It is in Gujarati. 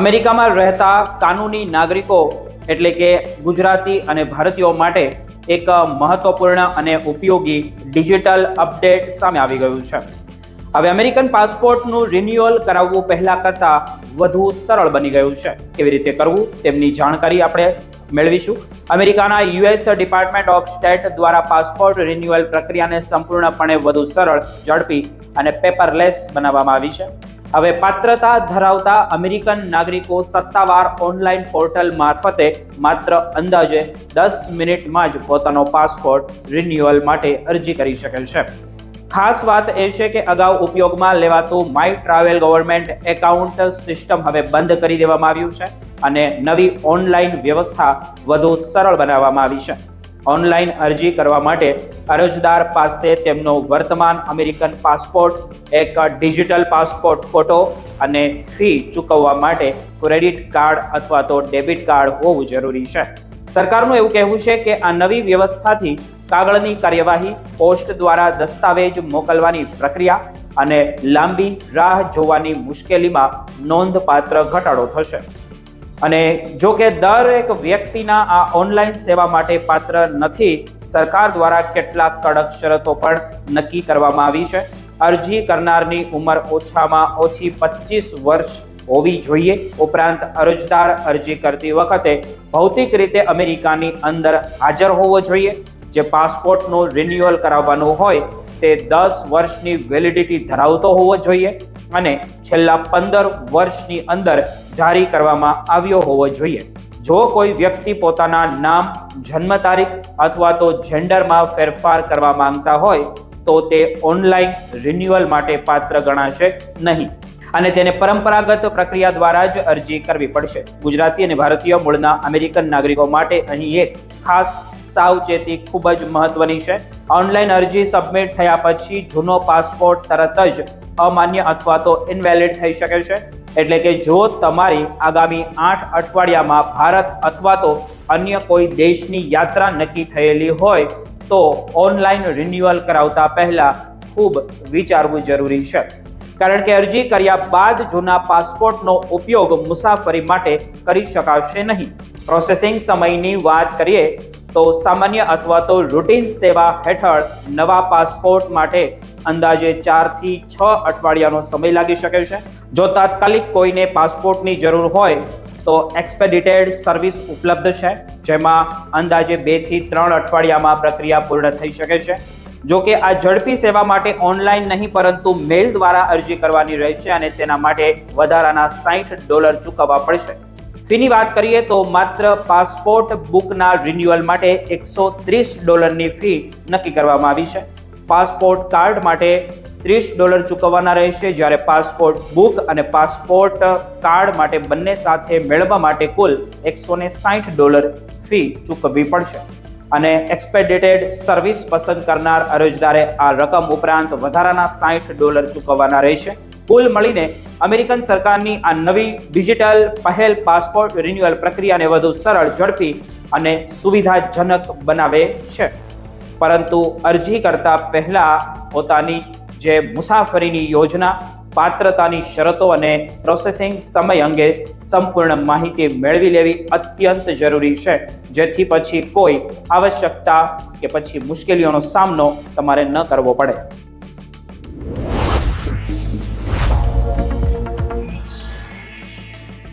અમેરિકામાં રહેતા કાનૂની નાગરિકો એટલે કે ગુજરાતી અને ભારતીયો માટે એક મહત્વપૂર્ણ અને ઉપયોગી ડિજિટલ અપડેટ સામે આવી ગયું છે. હવે અમેરિકન પાસપોર્ટનું રિન્યુઅલ કરાવવું પહેલા કરતા વધુ સરળ બની ગયું છે. કેવી રીતે કરવું તેમની જાણકારી આપણે મેળવીશું. અમેરિકાના યુએસ ડિપાર્ટમેન્ટ ઓફ સ્ટેટ દ્વારા પાસપોર્ટ રિન્યુઅલ પ્રક્રિયાને સંપૂર્ણપણે વધુ સરળ, ઝડપી અને પેપરલેસ બનાવવામાં આવી છે. હવે પાત્રતા ધરાવતા અમેરિકન નાગરિકો સત્તાવાર ઓનલાઈન પોર્ટલ મારફતે માત્ર અંદાજે 10 મિનિટમાં જ પોતાનો પાસપોર્ટ રિન્યુઅલ માટે અરજી કરી શકે છે. ખાસ વાત એ છે કે અગાઉ ઉપયોગમાં લેવાતું my travel government account system હવે બંધ કરી દેવામાં આવ્યું છે અને નવી ઓનલાઈન વ્યવસ્થા વધુ સરળ બનાવવામાં આવી છે. ઓનલાઈન અરજી કરવા માટે અરજદાર પાસે તેમનો વર્તમાન અમેરિકન પાસપોર્ટ, એક ડિજિટલ પાસપોર્ટ ફોટો અને ફી ચૂકવવા માટે ક્રેડિટ કાર્ડ અથવા તો ડેબિટ કાર્ડ હોવું જરૂરી છે. સરકારનું એવું કહેવું છે કે આ નવી વ્યવસ્થાથી કાગળની કાર્યવાહી, પોસ્ટ દ્વારા દસ્તાવેજ મોકલવાની પ્રક્રિયા અને લાંબી રાહ જોવાની મુશ્કેલીમાં નોંધપાત્ર ઘટાડો થશે. અને જો કે દરેક વ્યક્તિના આ ઓનલાઈન સેવા માટે પાત્ર નથી. સરકાર દ્વારા કેટલાક કડક શરતો પણ નક્કી કરવામાં આવી છે. અરજી કરનારની ઉંમર ઓછામાં ઓછી 25 વર્ષ હોવી જોઈએ. ઉપરાંત અરજદાર અરજી કરતી વખતે ભૌતિક રીતે અમેરિકાની અંદર હાજર હોવો જોઈએ. જે પાસપોર્ટનું રિન્યુઅલ કરાવવાનું હોય તે 10 વર્ષની વેલિડિટી ધરાવતો હોવો જોઈએ અને છેલ્લા 15 વર્ષની અંદર જારી કરવામાં આવ્યો હોવો જોઈએ. જો કોઈ વ્યક્તિ પોતાના નામ, જન્મ તારીખ અથવા તો જેન્ડરમાં ફેરફાર કરવા માંગતા હોય તો તે ઓનલાઈન રિન્યુઅલ માટે પાત્ર ગણાશે નહીં અને તેને પરંપરાગત પ્રક્રિયા દ્વારા જ અરજી કરવી પડશે. ગુજરાતી અને ભારતીય મૂળના અમેરિકન નાગરિકો માટે અહીં એક ખાસ સાવચેતી ખૂબ જ મહત્વની છે. ઓનલાઈન અરજી સબમિટ થયા પછી જૂનો પાસપોર્ટ તરત જ અમાન્ય અથવા તો ઇનવેલિડ થઈ શકે છે. એટલે કે જો તમારી આગામી 8 અઠવાડિયામાં ભારત અથવા તો અન્ય કોઈ દેશની યાત્રા નક્કી થયેલી હોય તો ઓનલાઈન રિન્યુઅલ કરાવતા પહેલા ખૂબ વિચારવું જરૂરી છે. કારણ કે અરજી કર્યા બાદ જૂના પાસપોર્ટનો ઉપયોગ મુસાફરી માટે કરી શકાશે નહીં. પ્રોસેસિંગ સમયની વાત કરીએ તો સામાન્ય અથવા તો રૂટીન સેવા હેઠળ નવા પાસપોર્ટ માટે અંદાજે 4 થી 6 અઠવાડિયાનો સમય લાગી શકે છે. જો તાત્કાલિક કોઈને પાસપોર્ટની જરૂર હોય તો એક્સપેડિટેડ સર્વિસ ઉપલબ્ધ છે, જેમાં અંદાજે 2 થી 3 અઠવાડિયામાં પ્રક્રિયા પૂર્ણ થઈ શકે છે. જો કે આ ઝડપી સેવા માટે ઓનલાઈન નહીં પરંતુ મેલ દ્વારા અરજી કરવાની રહેશે અને તેના માટે વધારાના $60 ચૂકવવા પડશે. ફીની વાત કરીએ તો માત્ર પાસપોર્ટ બુકના રિન્યુઅલ માટે $130 ની ફી નક્કી કરવામાં આવી છે. પાસપોર્ટ કાર્ડ માટે $30 ચૂકવવાના રહેશે, જ્યારે પાસપોર્ટ બુક અને પાસપોર્ટ કાર્ડ માટે બંને સાથે મેળવવા માટે કુલ $160 ફી ચૂકવવી પડશે. અને એક્સપેડિટેડ સર્વિસ પસંદ કરનાર અરજદારે આ રકમ ઉપરાંત વધારાના $60 ચૂકવવાના રહેશે. કુલ મળીને અમેરિકન સરકારની આ નવી ડિજિટલ પહેલ પાસપોર્ટ રિન્યુઅલ પ્રક્રિયાને વધુ સરળ, ઝડપી અને સુવિધાજનક બનાવે છે. પરંતુ અરજી કરતા પહેલા પોતાની જે મુસાફરીની યોજના, પાત્રતાની શરતો અને પ્રોસેસિંગ સમય અંગે સંપૂર્ણ માહિતી મેળવી લેવી અત્યંત જરૂરી છે, જેથી પછી કોઈ આવશ્યકતા કે પછી મુશ્કેલીઓનો સામનો તમારે ન કરવો પડે.